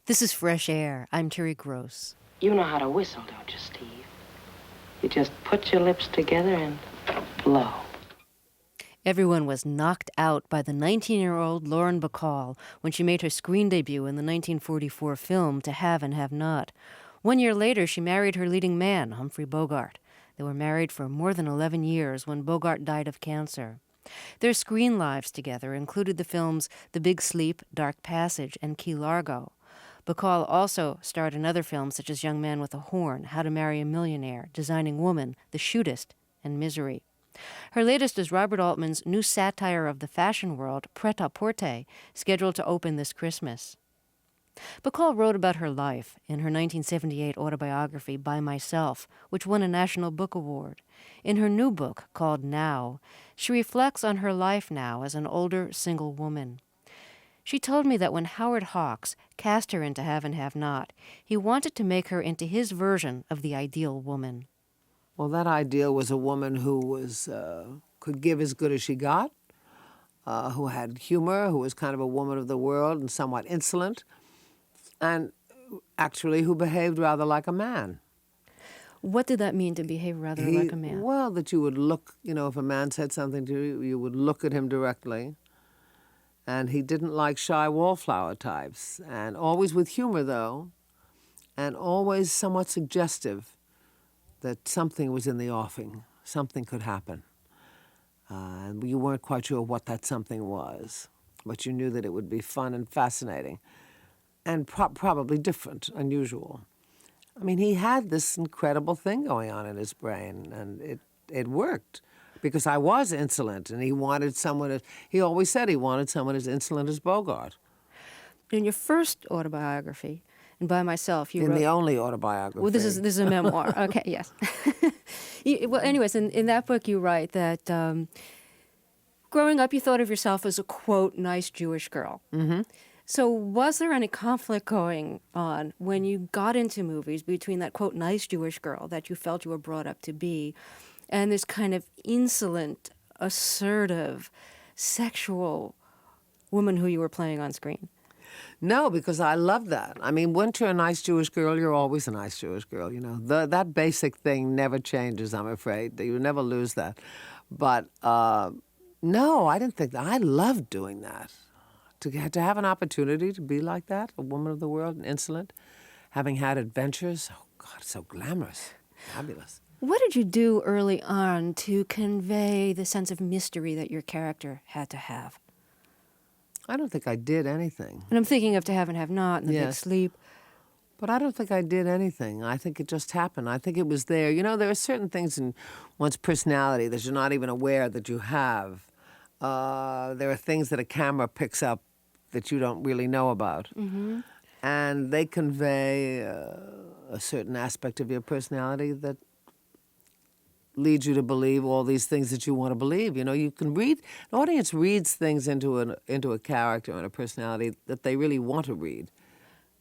This is Fresh Air. I'm Terry Gross. You know how to whistle, don't you, Steve? You just put your lips together and blow. Everyone was knocked out by the 19-year-old Lauren Bacall when she made her screen debut in the 1944 film To Have and Have Not. 1 year later, she married her leading man, Humphrey Bogart. They were married for more than 11 years when Bogart died of cancer. Their screen lives together included the films The Big Sleep, Dark Passage, and Key Largo. Bacall also starred in other films such as Young Man with a Horn, How to Marry a Millionaire, Designing Woman, The Shootist, and Misery. Her latest is Robert Altman's new satire of the fashion world, Pret-a-Porter, scheduled to open this Christmas. Bacall wrote about her life in her 1978 autobiography, By Myself, which won a National Book Award. In her new book, called Now, she reflects on her life now as an older, single woman. She told me that when Howard Hawks cast her into Have and Have Not, he wanted to make her into his version of the ideal woman. Well, that ideal was a woman who could give as good as she got, who had humor, who was kind of a woman of the world and somewhat insolent, and actually who behaved rather like a man. What did that mean, to behave rather like a man? Well, that you would look, if a man said something to you, you would look at him directly. And he didn't like shy wallflower types, and always with humor, though, and always somewhat suggestive that something was in the offing, something could happen. And you weren't quite sure what that something was, but you knew that it would be fun and fascinating, and probably different, unusual. I mean, he had this incredible thing going on in his brain, and it worked. Because I was insolent, and he wanted someone. He always said he wanted someone as insolent as Bogart. In your first autobiography, and By Myself, you wrote... In the only autobiography. Well, this is a memoir. Okay, yes. Well, anyways, in that book you write that growing up you thought of yourself as a, quote, nice Jewish girl. Mm-hmm. So was there any conflict going on when you got into movies between that, quote, nice Jewish girl that you felt you were brought up to be and this kind of insolent, assertive, sexual woman who you were playing on screen? No, because I love that. I mean, once you're a nice Jewish girl, you're always a nice Jewish girl, That basic thing never changes, I'm afraid. You never lose that. But, no, I didn't think that. I loved doing that. To have an opportunity to be like that, a woman of the world and insolent, having had adventures, oh, God, so glamorous, fabulous. What did you do early on to convey the sense of mystery that your character had to have? I don't think I did anything. And I'm thinking of To Have and Have Not and The Big Sleep. But I don't think I did anything. I think it just happened. I think it was there. There are certain things in one's personality that you're not even aware that you have. There are things that a camera picks up that you don't really know about. Mm-hmm. And they convey a certain aspect of your personality that leads you to believe all these things that you want to believe. You can read, an audience reads things into a character and a personality that they really want to read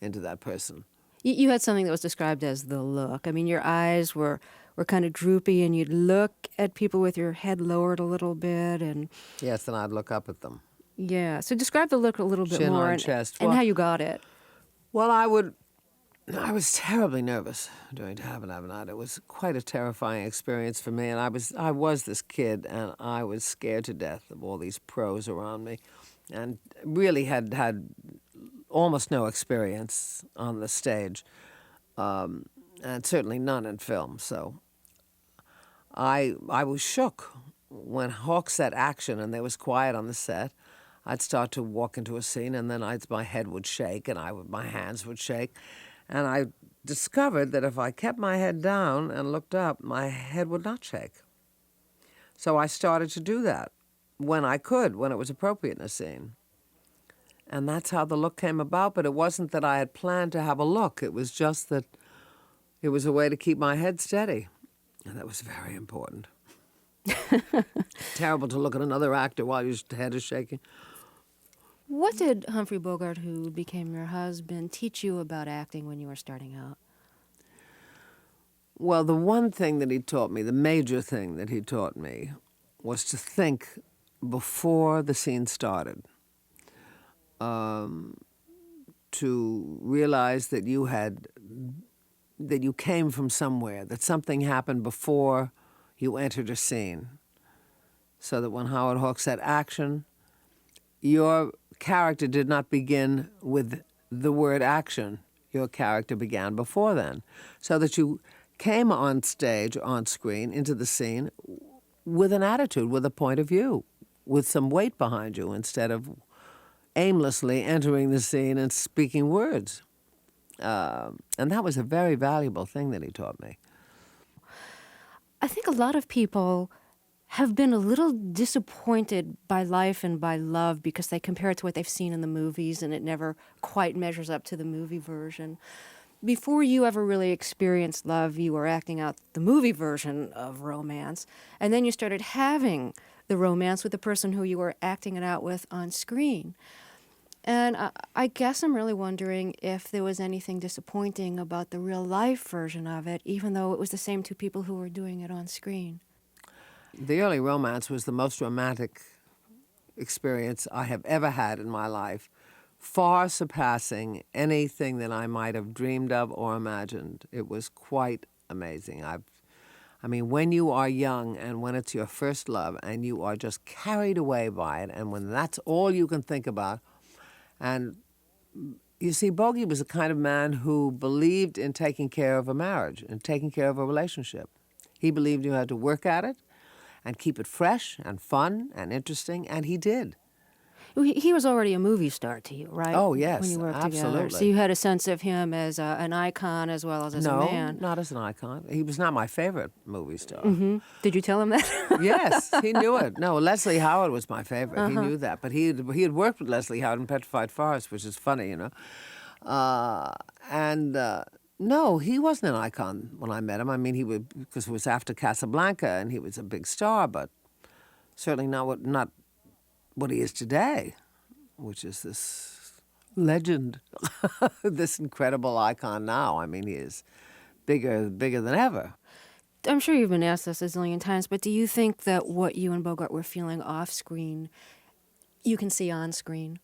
into that person. You had something that was described as the look. I mean, your eyes were kind of droopy, and you'd look at people with your head lowered a little bit. And yes, and I'd look up at them. Yeah. So describe the look a little bit Chin more on chest. And how you got it. Well, I was terribly nervous during To Have and Have Not. It was quite a terrifying experience for me, and I was this kid, and I was scared to death of all these pros around me, and really had almost no experience on the stage, and certainly none in film. So I was shook when Hawk said action, and there was quiet on the set. I'd start to walk into a scene, and then my head would shake, and my hands would shake. And I discovered that if I kept my head down and looked up, my head would not shake. So I started to do that when I could, when it was appropriate in a scene. And that's how the look came about, but it wasn't that I had planned to have a look. It was just that it was a way to keep my head steady. And that was very important. Terrible to look at another actor while your head is shaking. What did Humphrey Bogart, who became your husband, teach you about acting when you were starting out? Well, the one thing that he taught me, the major thing that he taught me, was to think before the scene started. to realize that you came from somewhere, that something happened before you entered a scene. So that when Howard Hawks said action, your character did not begin with the word action. Your character began before then. So that you came on stage, on screen, into the scene with an attitude, with a point of view, with some weight behind you, instead of aimlessly entering the scene and speaking words. And that was a very valuable thing that he taught me. I think a lot of people have been a little disappointed by life and by love because they compare it to what they've seen in the movies and it never quite measures up to the movie version. Before you ever really experienced love, you were acting out the movie version of romance, and then you started having the romance with the person who you were acting it out with on screen. And I guess I'm really wondering if there was anything disappointing about the real life version of it, even though it was the same two people who were doing it on screen. The early romance was the most romantic experience I have ever had in my life, far surpassing anything that I might have dreamed of or imagined. It was quite amazing. I mean, when you are young and when it's your first love and you are just carried away by it, and when that's all you can think about, and you see, Bogey was the kind of man who believed in taking care of a marriage and taking care of a relationship. He believed you had to work at it and keep it fresh and fun and interesting, and he did. He was already a movie star to you, right? Oh, yes, when you worked together. absolutely. So you had a sense of him as an icon as well as a man. No, not as an icon. He was not my favorite movie star. Did you tell him that? Yes, he knew it. No, Leslie Howard was my favorite. He knew that. But he had worked with Leslie Howard in Petrified Forest, which is funny, you know. No, he wasn't an icon when I met him. I mean, because it was after Casablanca, and he was a big star, but certainly not what he is today, which is this legend, this incredible icon now. I mean, he is bigger than ever. I'm sure you've been asked this a zillion times, but do you think that what you and Bogart were feeling off screen, you can see on screen?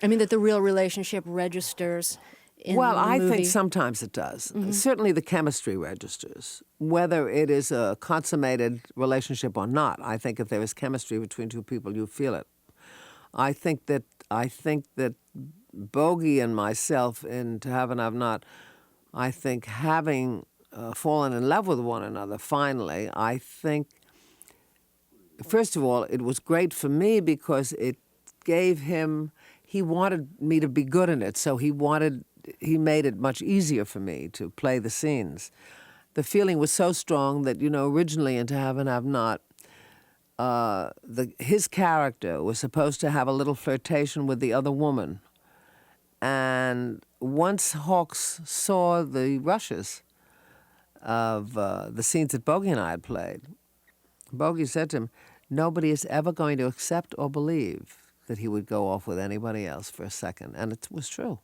I mean, that the real relationship registers in the movie? Well, I think sometimes it does. Certainly the chemistry registers. Whether it is a consummated relationship or not, I think if there is chemistry between two people, you feel it. I think that Bogey and myself in To Have and Have Not, I think having fallen in love with one another finally, I think, first of all, it was great for me because it gave him, he wanted me to be good in it, so he made it much easier for me to play the scenes. The feeling was so strong that, originally in To Have and Have Not, his character was supposed to have a little flirtation with the other woman. And once Hawks saw the rushes of the scenes that Bogey and I had played, Bogey said to him, nobody is ever going to accept or believe that he would go off with anybody else for a second. And it was true.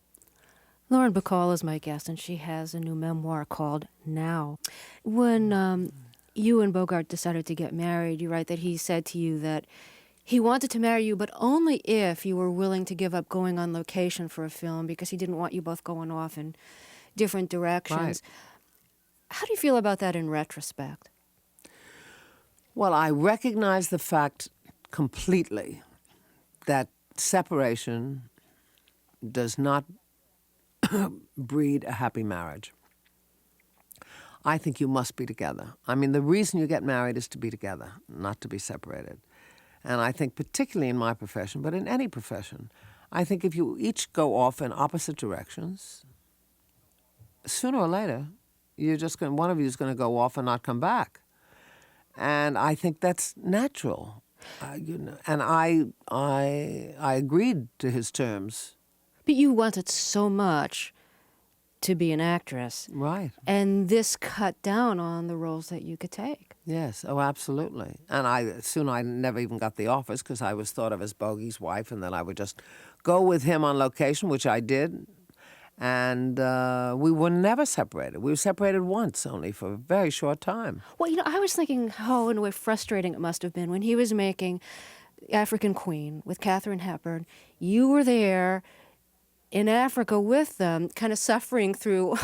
Lauren Bacall is my guest, and she has a new memoir called Now. When you and Bogart decided to get married, you write that he said to you that he wanted to marry you, but only if you were willing to give up going on location for a film because he didn't want you both going off in different directions. Right. How do you feel about that in retrospect? Well, I recognize the fact completely that separation does not breed a happy marriage. I think you must be together. I mean, the reason you get married is to be together, not to be separated. And I think particularly in my profession, but in any profession, I think if you each go off in opposite directions, sooner or later, one of you is going to go off and not come back. And I think that's natural. And I agreed to his terms. But you wanted so much to be an actress. Right. And this cut down on the roles that you could take. Yes, oh, absolutely. And I never even got the offers because I was thought of as Bogey's wife, and then I would just go with him on location, which I did. And we were never separated. We were separated once only for a very short time. Well, I was thinking how, in a way, frustrating it must have been when he was making African Queen with Katharine Hepburn. You were there. in Africa with them, kind of suffering through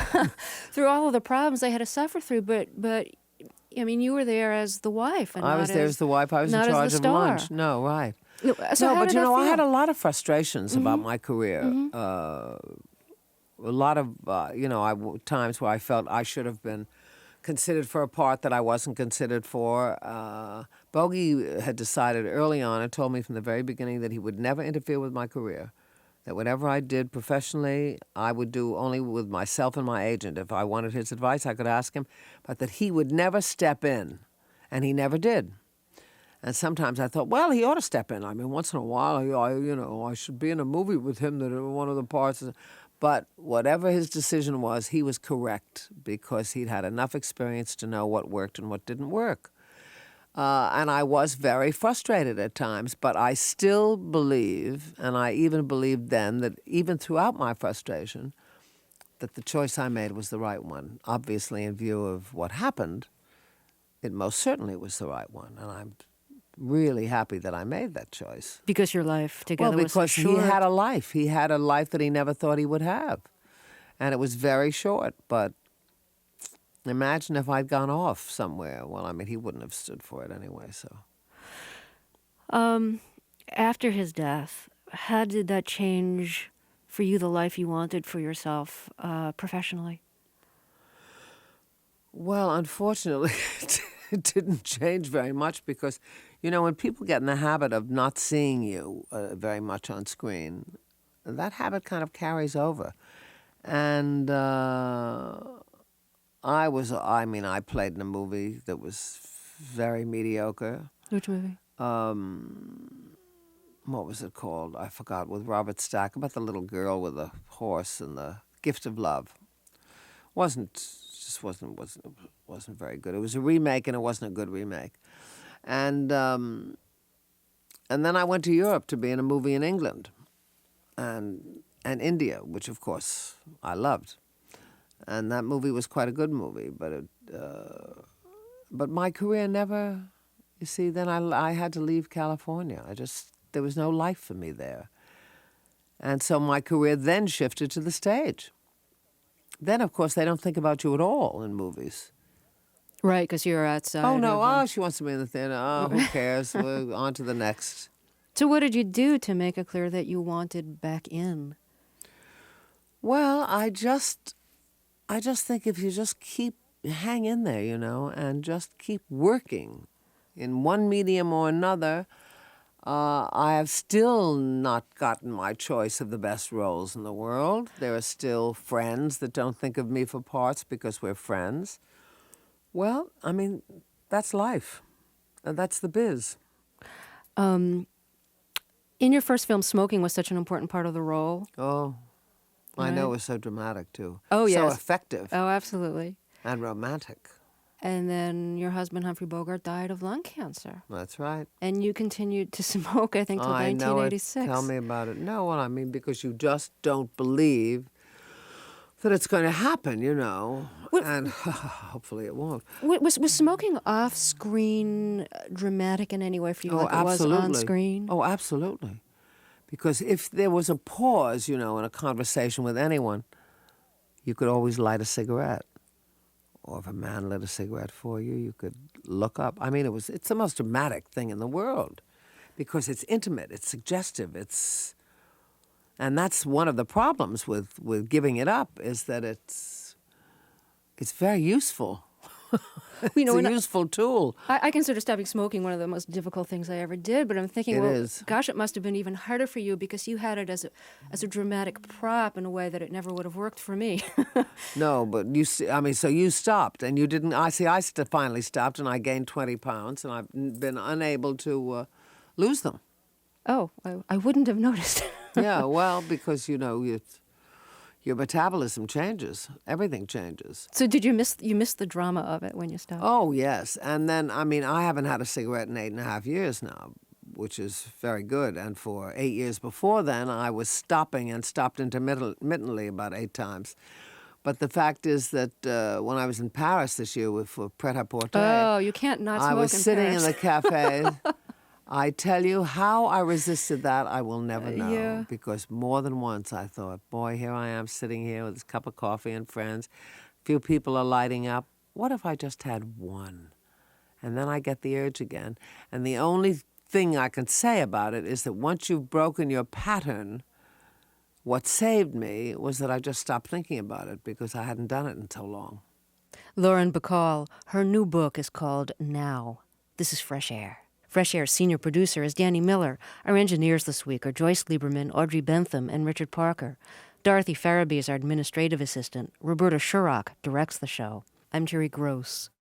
through all of the problems they had to suffer through. But I mean, you were there as the wife, and I not was there as the wife. I was in not as charge the of star. lunch. No, right. So No, how but did you that know, I had a feel? lot of frustrations about my career. A lot of, times where I felt I should have been considered for a part that I wasn't considered for. Bogey had decided early on and told me from the very beginning that he would never interfere with my career, that whatever I did professionally, I would do only with myself and my agent. If I wanted his advice, I could ask him, but that he would never step in, and he never did. And sometimes I thought, well, he ought to step in. I mean, once in a while, I should be in a movie with him, that one of the parts. But whatever his decision was, he was correct, because he'd had enough experience to know what worked and what didn't work. And I was very frustrated at times, but I still believe, and I even believed then, that even throughout my frustration, that the choice I made was the right one. Obviously, in view of what happened, it most certainly was the right one. And I'm really happy that I made that choice. Because your life Well, together was so because short. he had a life. He had a life that he never thought he would have. And it was very short. But imagine if I'd gone off somewhere. Well, I mean, he wouldn't have stood for it anyway, so. After his death, how did that change for you the life you wanted for yourself professionally? Well, unfortunately, it didn't change very much, because, when people get in the habit of not seeing you very much on screen, that habit kind of carries over. And I played in a movie that was very mediocre. Which movie? What was it called? I forgot, with Robert Stack, about the little girl with the horse and the Gift of Love. Wasn't very good. It was a remake, and it wasn't a good remake. And then I went to Europe to be in a movie in England and India, which of course I loved. And that movie was quite a good movie, but my career never. You see, then I had to leave California. There was no life for me there, and so my career then shifted to the stage. Then, of course, they don't think about you at all in movies. Right, because you're outside. Oh, no, of, she wants to be in the theater. Oh, who cares? We're on to the next. So what did you do to make it clear that you wanted back in? Well, I just think if you just hang in there, and just keep working in one medium or another, I have still not gotten my choice of the best roles in the world. There are still friends that don't think of me for parts because we're friends. Well, I mean, that's life. That's the biz. In your first film, smoking was such an important part of the role. Oh, I know, Right. it was so dramatic, too. Oh, yes. So effective Oh, absolutely. and romantic. And then your husband, Humphrey Bogart, died of lung cancer. That's right. And you continued to smoke, I think, till I know it. 1986. Tell me about it. No, well, I mean, because you just don't believe that it's going to happen, and hopefully it won't. Was smoking off-screen dramatic in any way for you, Oh, like it was absolutely. on screen? Oh, absolutely. Because if there was a pause, in a conversation with anyone, you could always light a cigarette. Or if a man lit a cigarette for you, you could look up. I mean, it's the most dramatic thing in the world, because it's intimate, it's suggestive, and that's one of the problems with giving it up, is that it's very useful. It's a useful tool. I consider stopping smoking one of the most difficult things I ever did, but I'm thinking, It well, is. gosh, it must have been even harder for you because you had it as a dramatic prop in a way that it never would have worked for me. No, but so you stopped, and you didn't. I finally stopped, and I gained 20 pounds, and I've been unable to lose them. Oh, I wouldn't have noticed. Yeah, well, because, your metabolism changes. Everything changes. So did you miss the drama of it when you stopped? Oh, yes. And then, I haven't had a cigarette in 8.5 years now, which is very good. And for 8 years before then, I was stopping and stopped intermittently about 8 times. But the fact is that when I was in Paris this year for Pret-a-Porter, Oh, you can't not smoke I was in sitting Paris. in the cafe. I tell you, how I resisted that, I will never know. Yeah. Because more than once I thought, boy, here I am sitting here with this cup of coffee and friends. Few people are lighting up. What if I just had one? And then I get the urge again. And the only thing I can say about it is that once you've broken your pattern, what saved me was that I just stopped thinking about it because I hadn't done it in so long. Lauren Bacall, her new book is called Now. This is Fresh Air. Fresh Air's senior producer is Danny Miller. Our engineers this week are Joyce Lieberman, Audrey Bentham, and Richard Parker. Dorothy Farabee is our administrative assistant. Roberta Shurrock directs the show. I'm Jerry Gross.